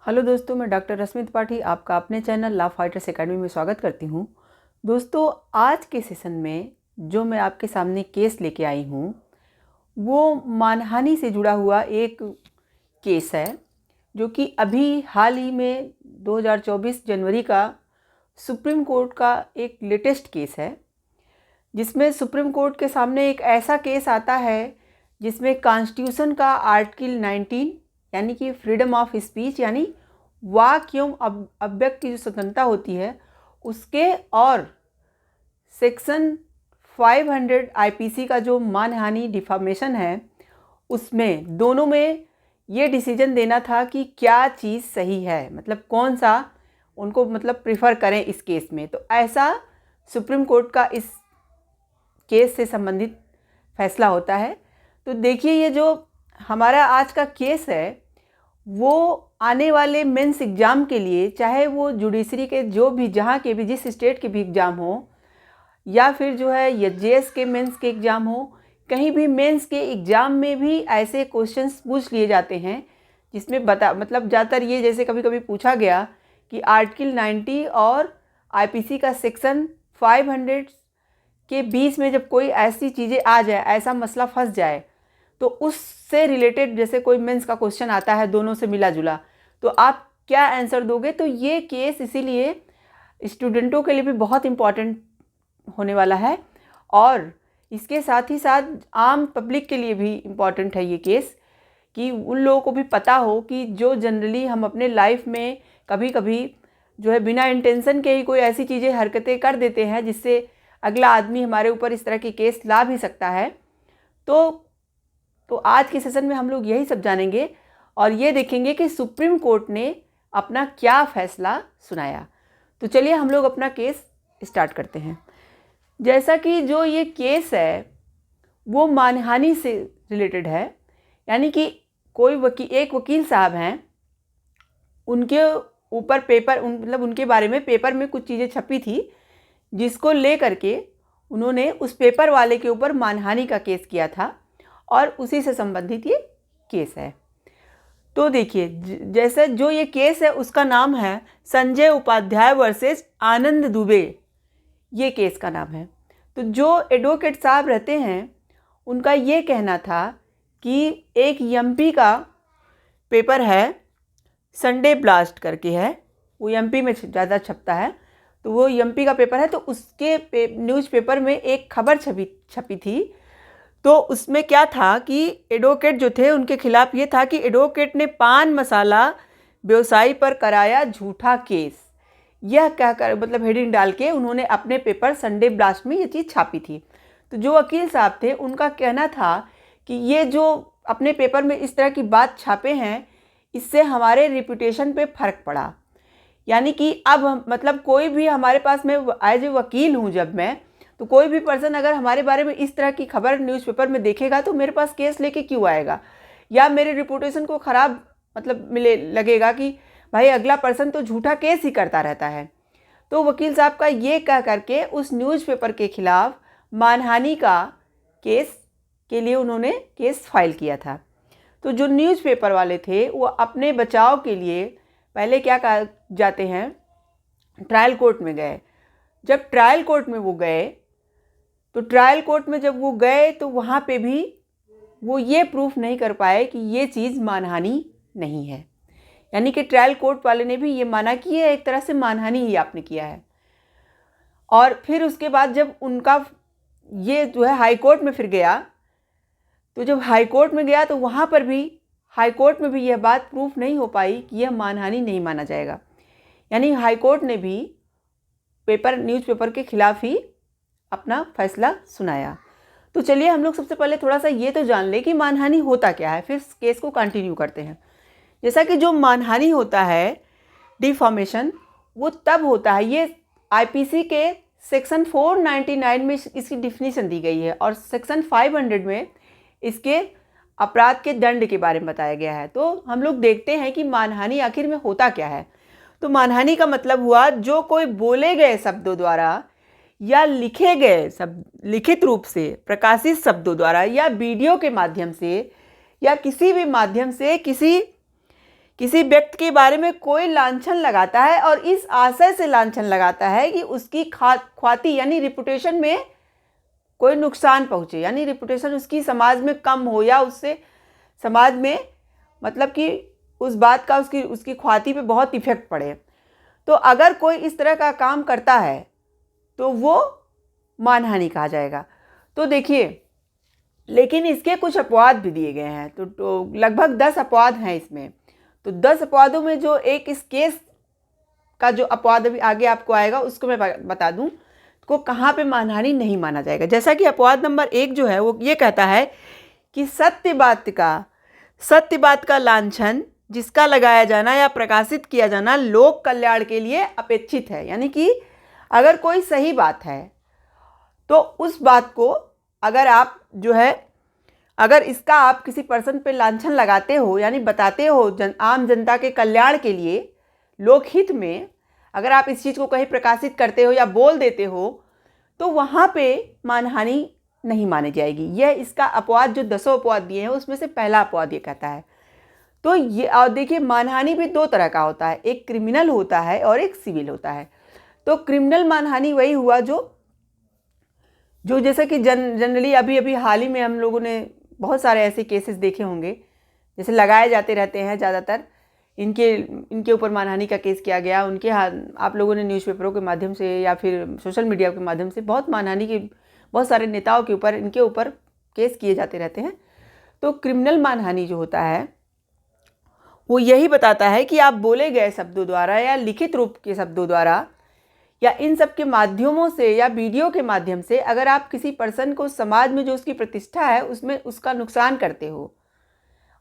Hello दोस्तों, मैं doctor रश्मि त्रिपाठी आपका अपने चैनल लॉ फाइटर्स एकेडमी में स्वागत करती हूं। दोस्तों, आज के सेशन में जो मैं आपके सामने केस लेके आई हूं वो मानहानि से जुड़ा हुआ एक केस है, जो कि अभी हाल ही में 2024 जनवरी का सुप्रीम कोर्ट का एक लेटेस्ट केस है, जिसमें सुप्रीम कोर्ट के सामने एक ऐसा केस आता है जिसमें कॉन्स्टिट्यूशन का आर्टिकल 19 यानी कि फ्रीडम ऑफ स्पीच यानी वाक एवं अभिव्यक्ति की जो स्वतंत्रता होती है उसके और सेक्शन 500 आईपीसी का जो मानहानि डिफामेशन है उसमें दोनों में ये डिसीजन देना था कि क्या चीज़ सही है, मतलब कौन सा उनको प्रेफर करें इस केस में। तो ऐसा सुप्रीम कोर्ट का इस केस से संबंधित फैसला होता है। तो देखिए, ये जो हमारा आज का केस है वो आने वाले मेंस एग्ज़ाम के लिए, चाहे वो जुडिशरी के जो भी जहाँ के भी जिस स्टेट के भी एग्ज़ाम हो या फिर जो है ये जेएस के मेंस के एग्ज़ाम हो, कहीं भी मेंस के एग्ज़ाम में भी ऐसे क्वेश्चंस पूछ लिए जाते हैं जिसमें ज़्यादातर ये जैसे कभी कभी पूछा गया कि आर्टिकल 90 और आईपीसी का सेक्शन 500 के बीच में जब कोई ऐसी चीज़ें आ जाए, ऐसा मसला फंस जाए, तो उससे रिलेटेड जैसे कोई मेंस का क्वेश्चन आता है दोनों से मिला जुला, तो आप क्या आंसर दोगे। तो ये केस इसीलिए स्टूडेंटों के लिए भी बहुत इम्पॉर्टेंट होने वाला है और इसके साथ ही साथ आम पब्लिक के लिए भी इम्पॉर्टेंट है ये केस, कि उन लोगों को भी पता हो कि जो जनरली हम अपने लाइफ में कभी कभी जो है बिना इंटेंशन के ही कोई ऐसी चीज़ें हरकतें कर देते हैं जिससे अगला आदमी हमारे ऊपर इस तरह की केस ला भी सकता है। तो आज के सेशन में हम लोग यही सब जानेंगे और ये देखेंगे कि सुप्रीम कोर्ट ने अपना क्या फैसला सुनाया। तो चलिए हम लोग अपना केस स्टार्ट करते हैं। जैसा कि जो ये केस है वो मानहानि से रिलेटेड है, यानी कि एक वकील साहब हैं, उनके ऊपर उनके बारे में पेपर में कुछ चीज़ें छपी थी जिसको ले करके उन्होंने उस पेपर वाले के ऊपर मानहानि का केस किया था और उसी से संबंधित ये केस है। तो देखिए, जैसे जो ये केस है उसका नाम है संजय उपाध्याय वर्सेस आनंद दुबे, ये केस का नाम है। तो जो एडवोकेट साहब रहते हैं उनका ये कहना था कि एक एमपी का पेपर है, संडे ब्लास्ट करके है, वो एमपी में ज़्यादा छपता है, तो वो एमपी का पेपर है। तो उसके न्यूज़पेपर में एक खबर छपी थी। तो उसमें क्या था कि एडवोकेट जो थे उनके खिलाफ ये था कि एडवोकेट ने पान मसाला व्यवसायी पर कराया झूठा केस, यह कहकर हेडिंग डाल के उन्होंने अपने पेपर संडे ब्लास्ट में ये चीज़ छापी थी। तो जो वकील साहब थे उनका कहना था कि ये जो अपने पेपर में इस तरह की बात छापे हैं इससे हमारे रिपुटेशन पे फ़र्क पड़ा, यानी कि अब कोई भी हमारे पास में एज ए वकील हूँ, जब मैं तो कोई भी पर्सन अगर हमारे बारे में इस तरह की खबर न्यूज़पेपर में देखेगा तो मेरे पास केस लेके क्यों आएगा, या मेरे रिपुटेशन को ख़राब लगेगा कि भाई अगला पर्सन तो झूठा केस ही करता रहता है। तो वकील साहब का ये कह करके उस न्यूज़पेपर के खिलाफ मानहानि का केस के लिए उन्होंने केस फाइल किया था। तो जो न्यूज़पेपर वाले थे वो अपने बचाव के लिए पहले क्या कहा जाते हैं, ट्रायल कोर्ट में गए। जब ट्रायल कोर्ट में वो गए तो ट्रायल कोर्ट में जब वो गए तो वहाँ पे भी वो ये प्रूफ नहीं कर पाए कि ये चीज़ मानहानि नहीं है, यानी कि ट्रायल कोर्ट वाले ने भी ये माना कि ये एक तरह से मानहानि ही आपने किया है। और फिर उसके बाद जब उनका ये जो है हाई कोर्ट में फिर गया, तो जब हाई कोर्ट में गया तो वहाँ पर भी हाई कोर्ट में भी यह बात प्रूफ नहीं हो पाई कि यह मानहानि नहीं माना जाएगा, यानी हाई कोर्ट ने भी न्यूज़पेपर के खिलाफ ही अपना फैसला सुनाया। तो चलिए हम लोग सबसे पहले थोड़ा सा ये तो जान ले कि मानहानि होता क्या है, फिर केस को कंटिन्यू करते हैं। जैसा कि जो मानहानि होता है, डिफॉर्मेशन, वो तब होता है, ये आईपीसी के सेक्शन 499 में इसकी डिफिनीशन दी गई है और सेक्शन 500 में इसके अपराध के दंड के बारे में बताया गया है। तो हम लोग देखते हैं कि मानहानि आखिर में होता क्या है। तो मानहानि का मतलब हुआ जो कोई बोले गए शब्दों द्वारा या लिखे गए लिखित रूप से प्रकाशित शब्दों द्वारा या वीडियो के माध्यम से या किसी भी माध्यम से किसी किसी व्यक्ति के बारे में कोई लांछन लगाता है और इस आशय से लांछन लगाता है कि उसकी ख्याति यानी रिपुटेशन में कोई नुकसान पहुँचे, यानी रिपुटेशन उसकी समाज में कम हो या उससे समाज में मतलब कि उस बात का उसकी ख्याति पे बहुत इफेक्ट पड़े। तो अगर कोई इस तरह का काम करता है तो वो मानहानि कहा जाएगा। तो देखिए, लेकिन इसके कुछ अपवाद भी दिए गए हैं। तो लगभग 10 अपवाद हैं इसमें। तो 10 अपवादों में जो एक इस केस का जो अपवाद अभी आगे आपको आएगा उसको मैं बता दूं को कहाँ पे मानहानि नहीं माना जाएगा। जैसा कि अपवाद नंबर 1 जो है वो ये कहता है कि सत्य बात का लांछन जिसका लगाया जाना या प्रकाशित किया जाना लोक कल्याण के लिए अपेक्षित है। यानी कि अगर कोई सही बात है तो उस बात को अगर आप जो है अगर इसका आप किसी पर्सन पे लांछन लगाते हो यानी बताते हो आम जनता के कल्याण के लिए लोकहित में, अगर आप इस चीज़ को कहीं प्रकाशित करते हो या बोल देते हो तो वहाँ पे मानहानि नहीं मानी जाएगी। यह इसका अपवाद जो 10 अपवाद दिए हैं उसमें से पहला अपवाद ये कहता है। तो ये और देखिए, मानहानि भी 2 तरह का होता है, एक क्रिमिनल होता है और एक सिविल होता है। तो क्रिमिनल मानहानि वही हुआ जो जैसे कि जनरली अभी हाल ही में हम लोगों ने बहुत सारे ऐसे केसेस देखे होंगे, जैसे लगाए जाते रहते हैं ज़्यादातर इनके ऊपर मानहानि का केस किया गया। उनके आप लोगों ने न्यूज़पेपरों के माध्यम से या फिर सोशल मीडिया के माध्यम से बहुत मानहानि के बहुत सारे नेताओं के ऊपर इनके ऊपर केस किए जाते रहते हैं। तो क्रिमिनल मानहानि जो होता है वो यही बताता है कि आप बोले गए शब्दों द्वारा या लिखित रूप के शब्दों द्वारा या इन सब के माध्यमों से या वीडियो के माध्यम से अगर आप किसी पर्सन को समाज में जो उसकी प्रतिष्ठा है उसमें उसका नुकसान करते हो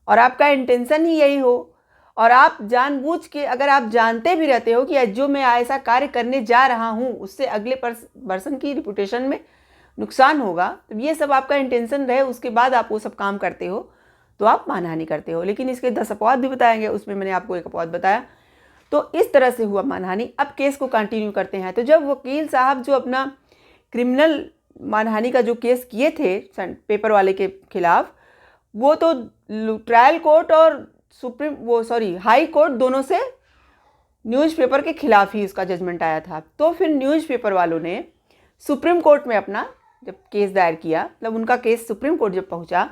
और आपका इंटेंशन ही यही हो और आप जानबूझ के अगर आप जानते भी रहते हो कि जो मैं ऐसा कार्य करने जा रहा हूँ उससे अगले पर्सन की रिपुटेशन में नुकसान होगा, तो ये सब आपका इंटेंशन रहे उसके बाद आप वो सब काम करते हो तो आप मानहानि करते हो। लेकिन इसके 10 अपवाद भी बताएंगे, उसमें मैंने आपको एक अपवाद बताया। तो इस तरह से हुआ मानहानि। अब केस को कंटिन्यू करते हैं। तो जब वकील साहब जो अपना क्रिमिनल मानहानि का जो केस किए थे पेपर वाले के खिलाफ, वो तो ट्रायल कोर्ट और हाई कोर्ट दोनों से न्यूज़पेपर के खिलाफ ही उसका जजमेंट आया था। तो फिर न्यूज़पेपर वालों ने सुप्रीम कोर्ट में अपना जब केस दायर किया, मतलब उनका केस सुप्रीम कोर्ट जब पहुंचा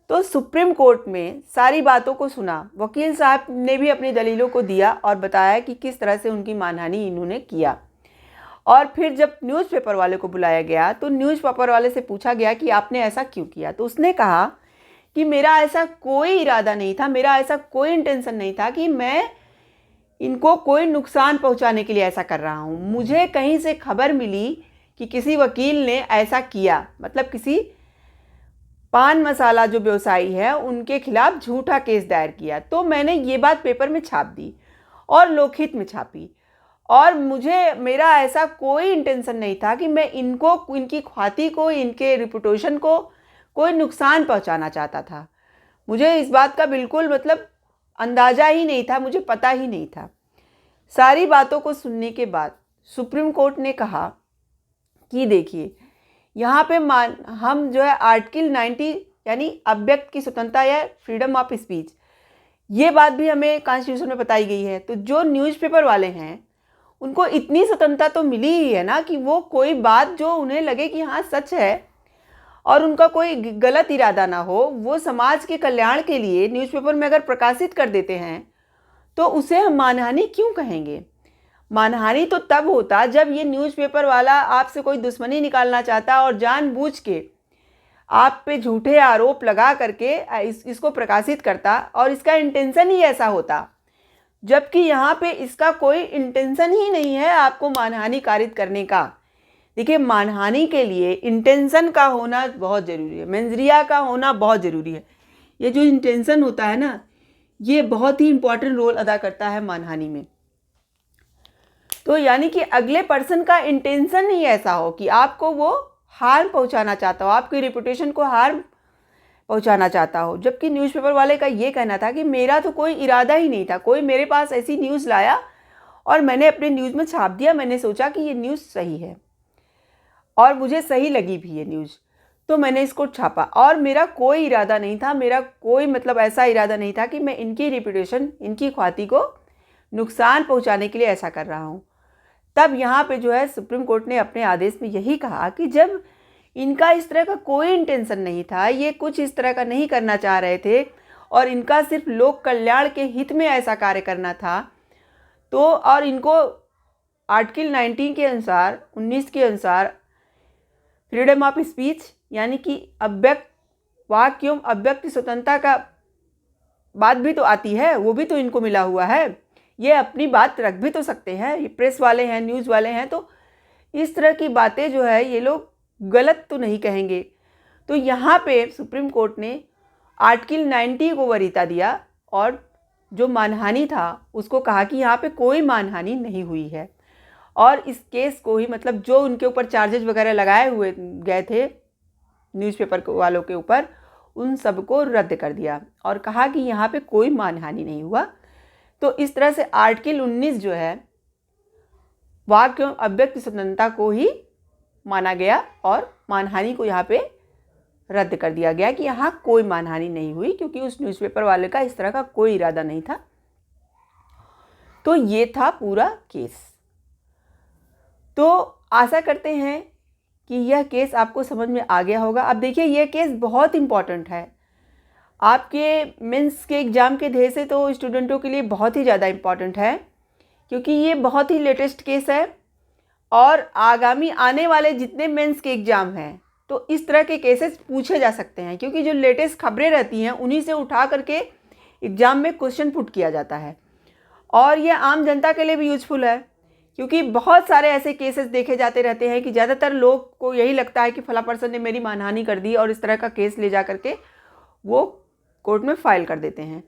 तो सुप्रीम कोर्ट में सारी बातों को सुना। वकील साहब ने भी अपनी दलीलों को दिया और बताया कि किस तरह से उनकी मानहानि इन्होंने किया। और फिर जब न्यूज़पेपर वाले को बुलाया गया तो न्यूज़पेपर वाले से पूछा गया कि आपने ऐसा क्यों किया। तो उसने कहा कि मेरा ऐसा कोई इरादा नहीं था, मेरा ऐसा कोई इंटेंशन नहीं था कि मैं इनको कोई नुकसान पहुंचाने के लिए ऐसा कर रहा हूं। मुझे कहीं से खबर मिली कि किसी वकील ने ऐसा किया, मतलब किसी पान मसाला जो व्यवसायी है उनके खिलाफ झूठा केस दायर किया। तो मैंने ये बात पेपर में छाप दी और लोकहित में छापी और मेरा ऐसा कोई इंटेंशन नहीं था कि मैं इनको, इनकी ख्याति को, इनके रिपुटेशन को कोई नुकसान पहुंचाना चाहता था। मुझे इस बात का बिल्कुल मतलब अंदाज़ा ही नहीं था, मुझे पता ही नहीं था। सारी बातों को सुनने के बाद सुप्रीम कोर्ट ने कहा कि देखिए, यहाँ पे हम जो है आर्टिकल 90 यानी अभिव्यक्ति की स्वतंत्रता या फ्रीडम ऑफ स्पीच, ये बात भी हमें कॉन्स्टिट्यूशन में बताई गई है। तो जो न्यूज़पेपर वाले हैं उनको इतनी स्वतंत्रता तो मिली ही है ना कि वो कोई बात जो उन्हें लगे कि हाँ सच है और उनका कोई गलत इरादा ना हो, वो समाज के कल्याण के लिए न्यूज़पेपर में अगर प्रकाशित कर देते हैं तो उसे हम मानहानि क्यों कहेंगे। मानहानि तो तब होता जब ये न्यूज़पेपर वाला आपसे कोई दुश्मनी निकालना चाहता और जानबूझ के आप पे झूठे आरोप लगा करके इसको प्रकाशित करता और इसका इंटेंशन ही ऐसा होता, जबकि यहाँ पे इसका कोई इंटेंशन ही नहीं है आपको मानहानि कारित करने का। देखिए, मानहानि के लिए इंटेंशन का होना बहुत ज़रूरी है, मेंजरिया का होना बहुत ज़रूरी है। ये जो इंटेंशन होता है ना, ये बहुत ही इंपॉर्टेंट रोल अदा करता है मानहानि में। तो यानी कि अगले पर्सन का इंटेंशन ही ऐसा हो कि आपको वो हार्म पहुंचाना चाहता हो, आपकी रिपुटेशन को हार्म पहुंचाना चाहता हो। जबकि न्यूज़पेपर वाले का ये कहना था कि मेरा तो कोई इरादा ही नहीं था, कोई मेरे पास ऐसी न्यूज़ लाया और मैंने अपने न्यूज़ में छाप दिया, मैंने सोचा कि ये न्यूज़ सही है और मुझे सही लगी भी ये न्यूज़। तो मैंने इसको छापा और मेरा कोई इरादा नहीं था, मेरा कोई मतलब ऐसा इरादा नहीं था कि मैं इनकी रेपुटेशन, इनकी ख्याति को नुकसान पहुंचाने के लिए ऐसा कर रहा हूं। तब यहाँ पे जो है सुप्रीम कोर्ट ने अपने आदेश में यही कहा कि जब इनका इस तरह का कोई इंटेंशन नहीं था, ये कुछ इस तरह का नहीं करना चाह रहे थे और इनका सिर्फ लोक कल्याण के हित में ऐसा कार्य करना था, तो और इनको आर्टिकल 19 के अनुसार, 19 के अनुसार फ्रीडम ऑफ स्पीच यानी कि अव्यक्त वाक्य एवं अव्यक्त स्वतंत्रता का बात भी तो आती है, वो भी तो इनको मिला हुआ है। ये अपनी बात रख भी तो सकते हैं, ये प्रेस वाले हैं, न्यूज़ वाले हैं, तो इस तरह की बातें जो है ये लोग गलत तो नहीं कहेंगे। तो यहाँ पे सुप्रीम कोर्ट ने आर्टिकल 90 को वरीयता दिया और जो मानहानि था उसको कहा कि यहाँ पे कोई मानहानि नहीं हुई है और इस केस को ही मतलब जो उनके ऊपर चार्जेस वगैरह लगाए हुए गए थे न्यूज़पेपर वालों के ऊपर, उन सबको रद्द कर दिया और कहा कि यहाँ पे कोई मानहानि नहीं हुआ। तो इस तरह से आर्टिकल 19 जो है वाक्य एवं अव्यक्त स्वतंत्रता को ही माना गया और मानहानि को यहाँ पे रद्द कर दिया गया कि यहाँ कोई मानहानि नहीं हुई, क्योंकि उस न्यूज़पेपर वाले का इस तरह का कोई इरादा नहीं था। तो ये था पूरा केस। तो आशा करते हैं कि यह केस आपको समझ में आ गया होगा। अब देखिए, यह केस बहुत इम्पॉर्टेंट है आपके मेंस के एग्ज़ाम के ध्येय से, तो स्टूडेंटों के लिए बहुत ही ज़्यादा इम्पॉर्टेंट है, क्योंकि ये बहुत ही लेटेस्ट केस है और आगामी आने वाले जितने मेंस के एग्ज़ाम हैं तो इस तरह के केसेस पूछे जा सकते हैं, क्योंकि जो लेटेस्ट खबरें रहती हैं उन्हीं से उठा करके एग्ज़ाम में क्वेश्चन पुट किया जाता है। और ये आम जनता के लिए भी यूजफुल है, क्योंकि बहुत सारे ऐसे केसेस देखे जाते रहते हैं कि ज़्यादातर लोग को यही लगता है कि फला पर्सन ने मेरी मानहानि कर दी और इस तरह का केस ले जा करके वो कोर्ट में फाइल कर देते हैं।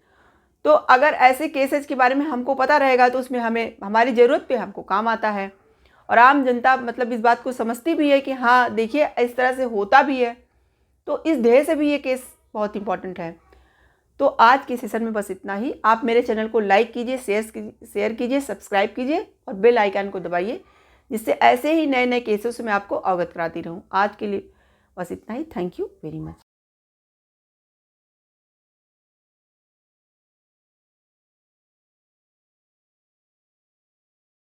तो अगर ऐसे केसेस के बारे में हमको पता रहेगा तो उसमें हमें हमारी ज़रूरत पे हमको काम आता है और आम जनता मतलब इस बात को समझती भी है कि हाँ देखिए इस तरह से होता भी है। तो इस ध्येय से भी ये केस बहुत इंपॉर्टेंट है। तो आज के सेशन में बस इतना ही। आप मेरे चैनल को लाइक कीजिए, शेयर कीजिए, सब्सक्राइब कीजिए और बेल आइकन को दबाइए, जिससे ऐसे ही नए नए केसों से मैं आपको अवगत कराती रहूँ। आज के लिए बस इतना ही। Thank you very much.